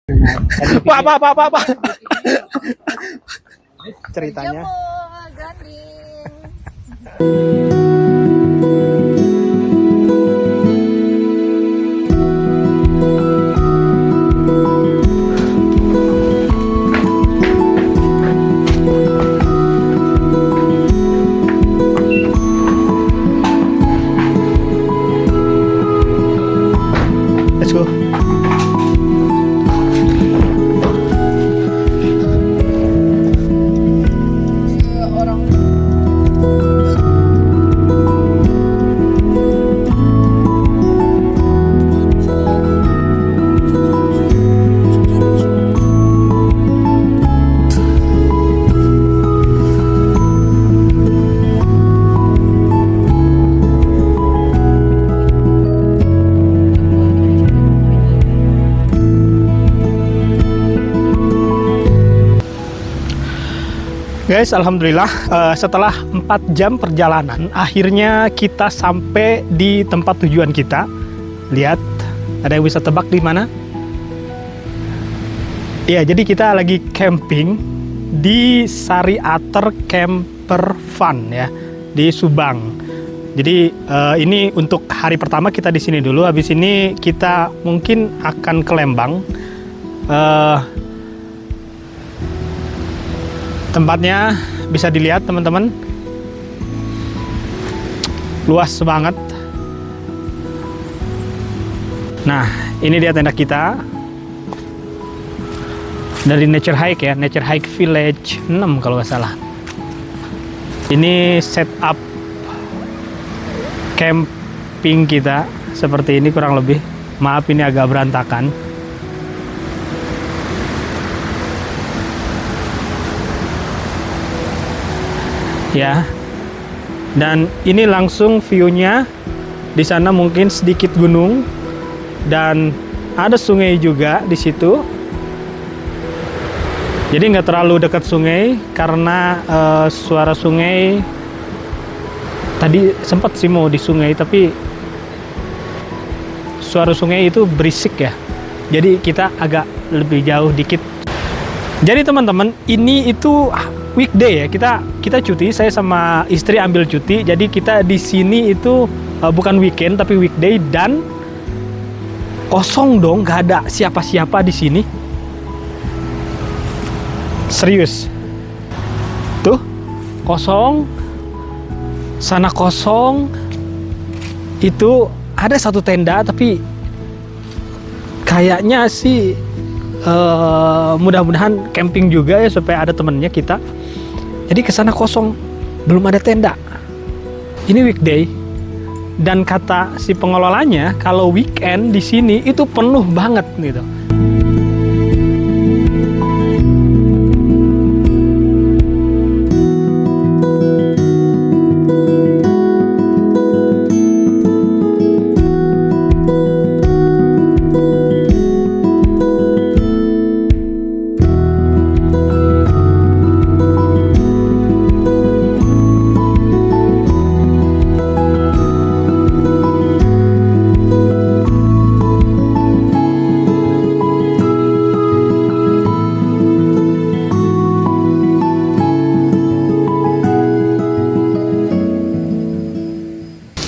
Apa? Ceritanya. Let's go. Guys, alhamdulillah setelah 4 jam perjalanan akhirnya kita sampai di tempat tujuan kita. Lihat, ada yang bisa tebak di mana? Iya, jadi kita lagi camping di Sariater Camper Fun ya, di Subang. Jadi ini untuk hari pertama kita di sini dulu. Habis ini kita mungkin akan ke Lembang. Tempatnya bisa dilihat teman-teman, luas banget. Nah, ini dia tenda kita dari Nature Hike ya, Nature Hike Village 6 kalau nggak salah. Ini setup camping kita seperti ini kurang lebih. Maaf ini agak berantakan. Ya, dan ini langsung view-nya. Di sana mungkin sedikit gunung dan ada sungai juga di situ. Jadi nggak terlalu dekat sungai karena suara sungai tadi sempat sih mau di sungai, tapi suara sungai itu berisik ya. Jadi kita agak lebih jauh dikit. Jadi teman-teman, ini itu weekday ya, kita cuti, saya sama istri ambil cuti. Jadi kita di sini itu bukan weekend tapi weekday dan kosong dong, nggak ada siapa-siapa di sini. Serius. Tuh, kosong. Sana kosong. Itu ada satu tenda tapi kayaknya sih mudah-mudahan camping juga ya supaya ada temennya kita. Jadi kesana kosong, belum ada tenda. Ini weekday dan kata si pengelolanya kalau weekend di sini itu penuh banget gitu.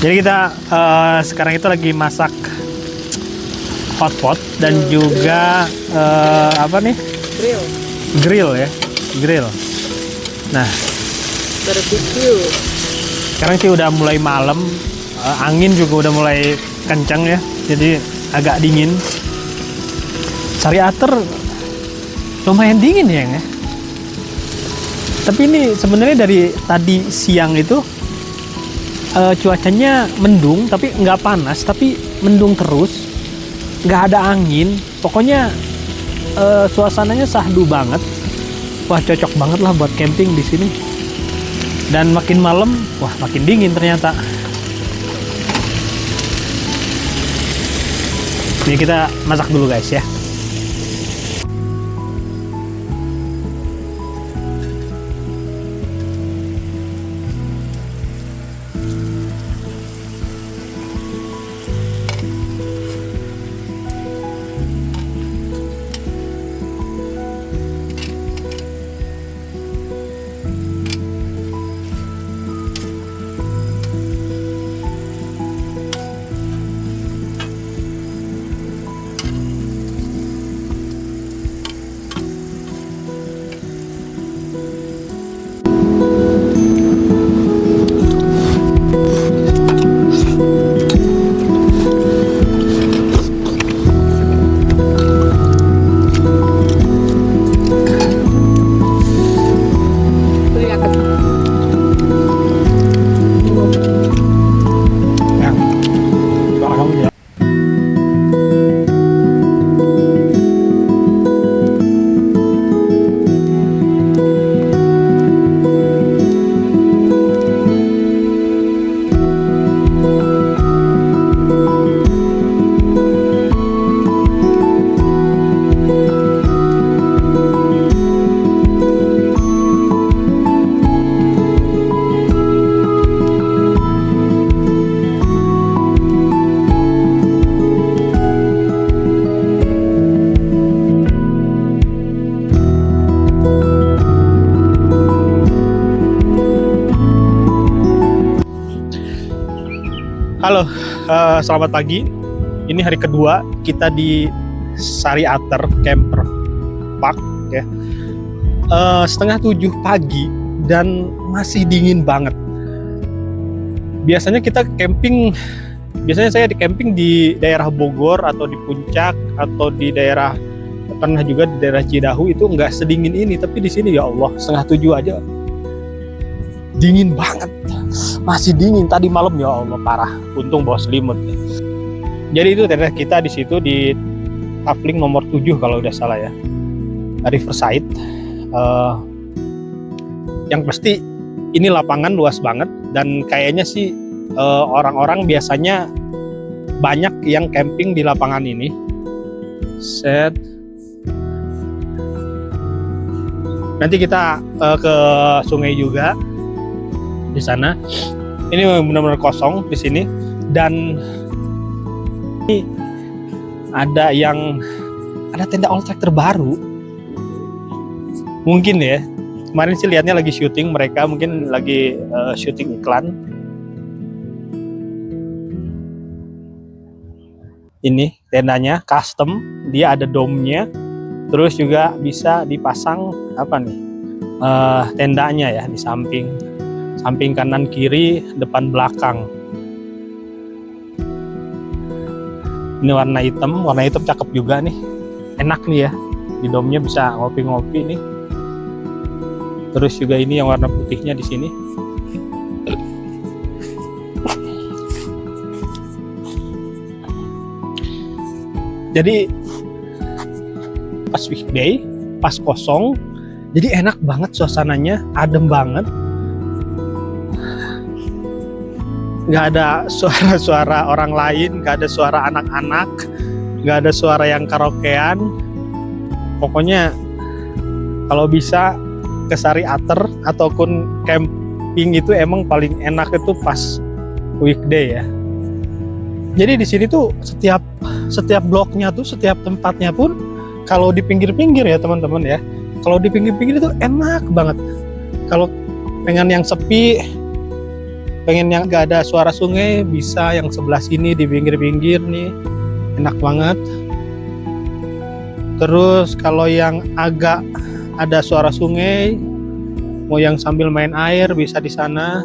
Jadi kita sekarang itu lagi masak hotpot dan juga apa nih? Grill ya, grill. Nah, barbecue. Sekarang sih udah mulai malam, angin juga udah mulai kencang ya, jadi agak dingin. Sariater lumayan dingin ya. Tapi ini sebenarnya dari tadi siang itu cuacanya mendung, tapi nggak panas, tapi mendung terus, nggak ada angin. Pokoknya suasananya sahdu banget. Wah, cocok banget lah buat camping di sini. Dan makin malam, wah makin dingin ternyata. Ini kita masak dulu guys ya. Halo, selamat pagi. Ini hari kedua kita di Sariater Camper Park ya. 6:30 pagi dan masih dingin banget. Biasanya saya di camping di daerah Bogor atau di Puncak atau di daerah, pernah juga di daerah Cidahu, itu nggak sedingin ini. Tapi di sini ya Allah 6:30 aja dingin banget, masih dingin. Tadi malam ya Allah parah, untung bawa selimut ya. Jadi itu tenda kita di situ di Kafling nomor 7 kalau udah salah ya, Riverside. Yang pasti ini lapangan luas banget dan kayaknya sih orang-orang biasanya banyak yang camping di lapangan ini. Nanti kita ke sungai juga di sana. Ini benar-benar kosong di sini, dan ini ada tenda all track terbaru. Mungkin ya, kemarin sih lihatnya lagi syuting, mereka mungkin lagi syuting iklan. Ini tendanya custom, dia ada dome-nya, terus juga bisa dipasang tendanya ya di samping kanan kiri, depan belakang. Ini warna hitam cakep juga nih, enak nih ya, di dome-nya bisa ngopi-ngopi nih. Terus juga ini yang warna putihnya di sini. Jadi pas weekday, pas kosong, jadi enak banget suasananya, adem banget. Nggak ada suara-suara orang lain, nggak ada suara anak-anak, nggak ada suara yang karaokean. Pokoknya kalau bisa ke Sariater ataupun camping itu emang paling enak itu pas weekday ya. Jadi di sini tuh setiap bloknya tuh, setiap tempatnya pun kalau di pinggir-pinggir ya teman-teman ya. Kalau di pinggir-pinggir itu enak banget. Kalau pengen yang sepi, pengen yang gak ada suara sungai, bisa yang sebelah sini di pinggir-pinggir nih, enak banget. Terus kalau yang agak ada suara sungai, mau yang sambil main air, bisa di sana.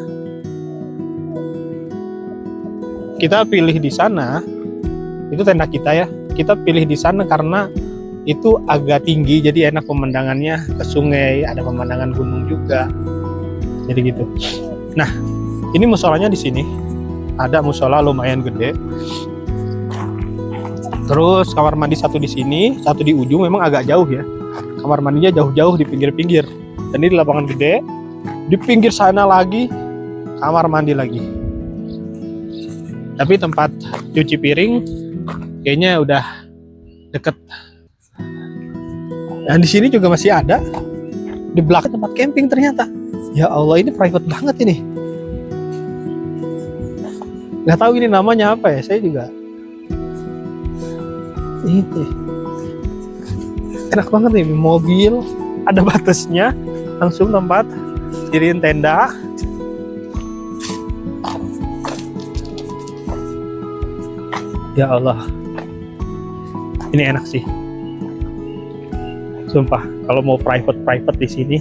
Kita pilih di sana, itu tenda kita ya. Kita pilih di sana karena itu agak tinggi, jadi enak pemandangannya ke sungai, ada pemandangan gunung juga. Jadi gitu. Nah, ini musolanya di sini. Ada musola lumayan gede. Terus kamar mandi satu di sini, satu di ujung, memang agak jauh ya. Kamar mandinya jauh-jauh di pinggir-pinggir. Dan ini di lapangan gede. Di pinggir sana lagi kamar mandi lagi. Tapi tempat cuci piring kayaknya udah deket. Dan di sini juga masih ada. Di belakang tempat camping ternyata. Ya Allah, ini private banget ini. Nggak tahu ini namanya apa ya, saya juga. Ini enak banget nih, mobil ada batasnya, langsung tempat diriin tenda. Ya Allah, ini enak sih. Sumpah, kalau mau private di sini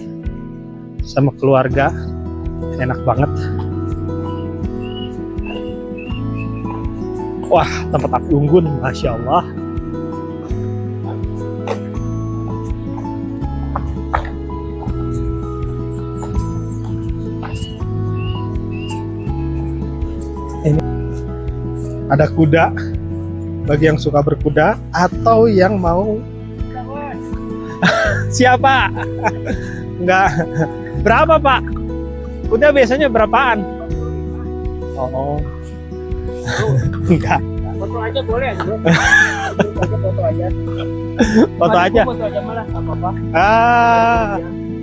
sama keluarga, enak banget. Wah, tempat api unggun, masya Allah. Ini ada kuda bagi yang suka berkuda atau yang mau. Siapa? Enggak. Berapa, Pak? Kuda biasanya berapaan? Oh. Enggak. Foto aja boleh, bro. Foto aja. Foto aja. Foto aja malah, apa-apa.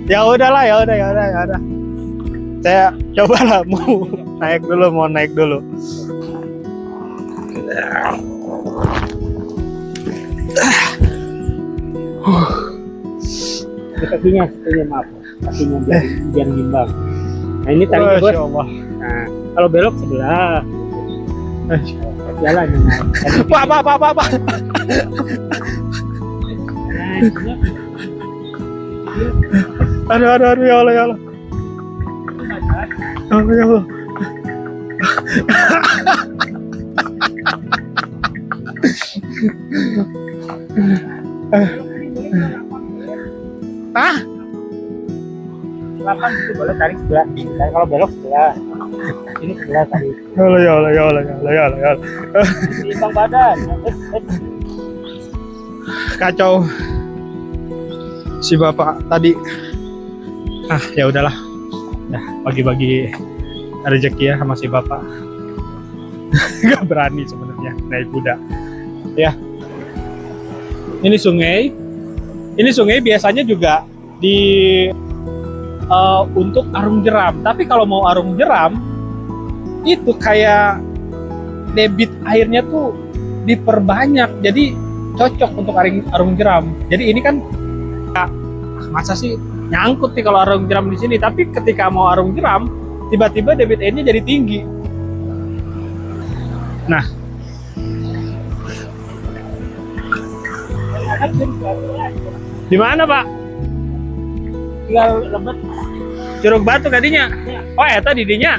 Ya udahlah, ya udah. Saya cobalah mau naik dulu. Kakinya maaf. Kakinya biar gimbal. Nah, ini talinya, Bos. Allah. Nah, kalau belok sebelah. Jalan. Pak. Aduh, ya Allah, ya Allah. Aduh, ya Allah. Ah, 8 itu boleh tarik sebelah. Dan kalau belok sebelah. Ini sebelah tadi. ya Allah. Timbang badan. Kacau si bapak tadi. Ya udahlah. Nah, bagi-bagi rezeki ya sama si bapak. Gak berani sebenarnya naik kuda. Ya. Ini sungai. Ini sungai biasanya juga untuk arung jeram. Tapi kalau mau arung jeram itu kayak debit airnya tuh diperbanyak. Jadi cocok untuk arung jeram. Jadi ini kan masa sih nyangkut nih kalau arung jeram di sini. Tapi ketika mau arung jeram tiba-tiba debit airnya jadi tinggi. Nah, di mana Pak? Tinggal lebet. Curug Batu kadinya. Oh eta didinya.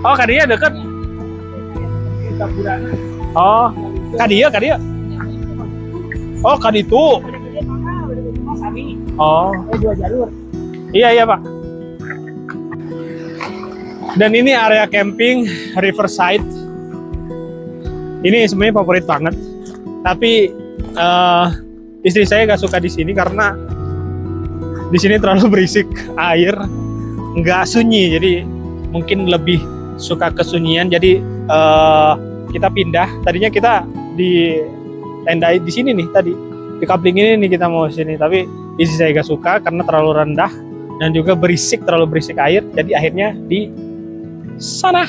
Oh kadinya deket. Oh kadia. Oh kaditu. Oh 2 jalur. iya Pak. Dan ini area camping Riverside. Ini sebenarnya favorit banget. Tapi istri saya gak suka di sini karena di sini terlalu berisik air, nggak sunyi. Jadi mungkin lebih suka kesunyian. Jadi kita pindah. Tadinya kita di tenda di sini nih tadi di kapling ini nih kita mau sini. Tapi istri saya gak suka karena terlalu rendah dan juga terlalu berisik air. Jadi akhirnya di sana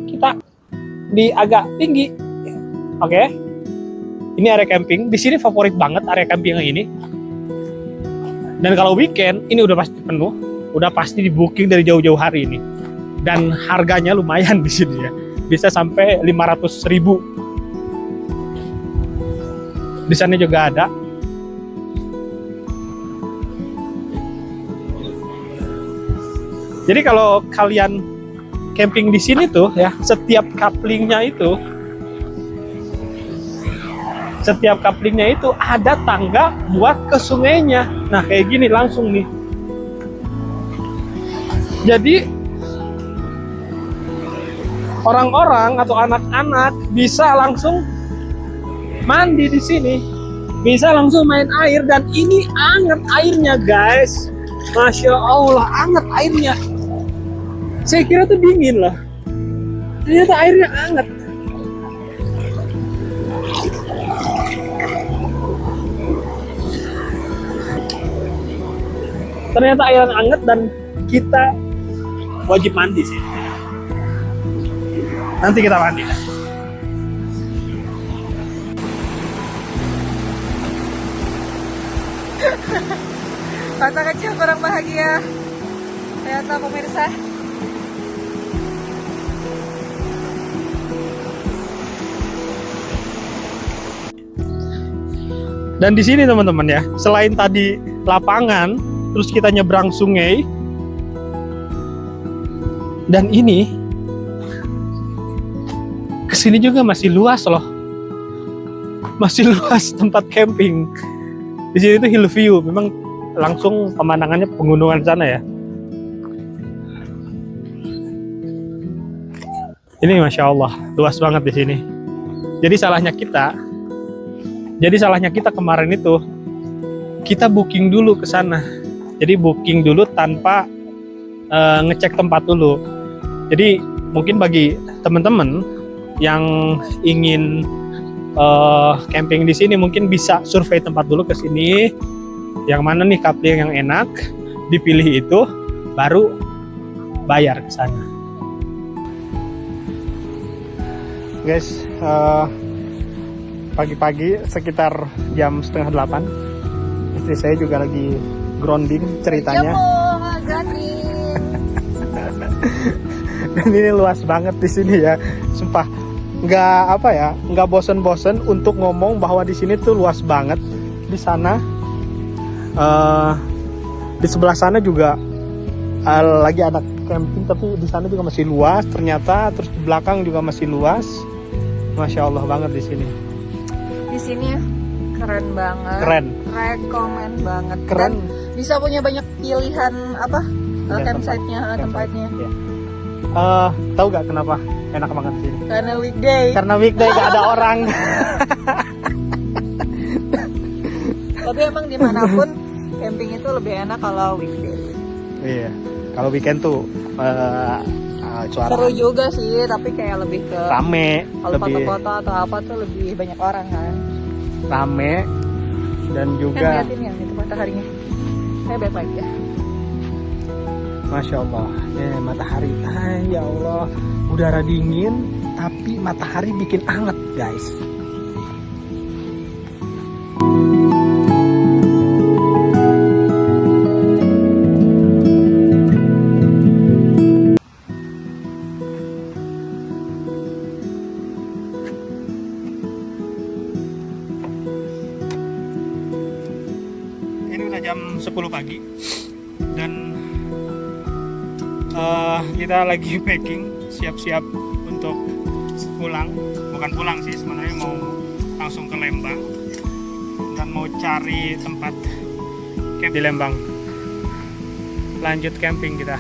kita di agak tinggi. Oke. Ini area camping, di sini favorit banget area camping yang ini. Dan kalau weekend, ini udah pasti penuh, udah pasti di booking dari jauh-jauh hari ini. Dan harganya lumayan di sini ya, bisa sampai 500.000. Di sana juga ada. Jadi kalau kalian camping di sini tuh ya, setiap couplingnya itu ada tangga buat ke sungainya. Nah kayak gini langsung nih. Jadi orang-orang atau anak-anak bisa langsung mandi di sini, bisa langsung main air. Dan ini anget airnya guys, Masya Allah anget airnya. Saya kira tuh dingin loh, ternyata airnya anget. Ternyata airnya anget dan kita wajib mandi sih. Nanti kita mandi. Masa kecil kurang bahagia. Ternyata pemirsa. Dan di sini teman-teman ya, selain tadi lapangan, terus kita nyebrang sungai. Dan ini kesini juga masih luas loh, masih luas tempat camping. Di sini tuh hill view, memang langsung pemandangannya pegunungan sana ya. Ini Masya Allah luas banget di sini. Jadi salahnya kita kemarin itu kita booking dulu ke sana. Jadi booking dulu tanpa ngecek tempat dulu. Jadi mungkin bagi teman-teman yang ingin camping di sini mungkin bisa survei tempat dulu ke sini. Yang mana nih kapling yang enak, dipilih itu, baru bayar ke sana. Guys, pagi-pagi sekitar jam 7:30, istri saya juga lagi grounding ceritanya. Dan ini luas banget di sini ya, sumpah. Nggak bosen-bosen untuk ngomong bahwa di sini tuh luas banget. Di sana, di sebelah sana juga lagi ada camping, tapi di sana juga masih luas ternyata. Terus di belakang juga masih luas. Masya Allah banget di sini. Di sini keren banget. Keren. Rekomen banget. Keren. Dan bisa punya banyak pilihan apa? Ya, Campsite-nya, tempatnya. Ya. Tahu gak kenapa enak banget di sini? Karena weekday. Karena weekday gak ada orang. Tapi emang dimanapun camping itu lebih enak kalau weekday. Iya. Kalau weekend tuh suara Seru juga sih, tapi kayak lebih ke rame, kalau lebih foto-foto atau apa tuh lebih banyak orang kan. rame dan Kan juga liatin yang itu mataharinya. Saya baik lagi ya. Masya Allah, matahari, ya Allah, udara dingin tapi matahari bikin anget guys. Ini udah jam 10 pagi dan kita lagi packing, siap-siap untuk pulang. Bukan pulang sih, sebenarnya mau langsung ke Lembang dan mau cari tempat camp di Lembang. Lanjut camping kita.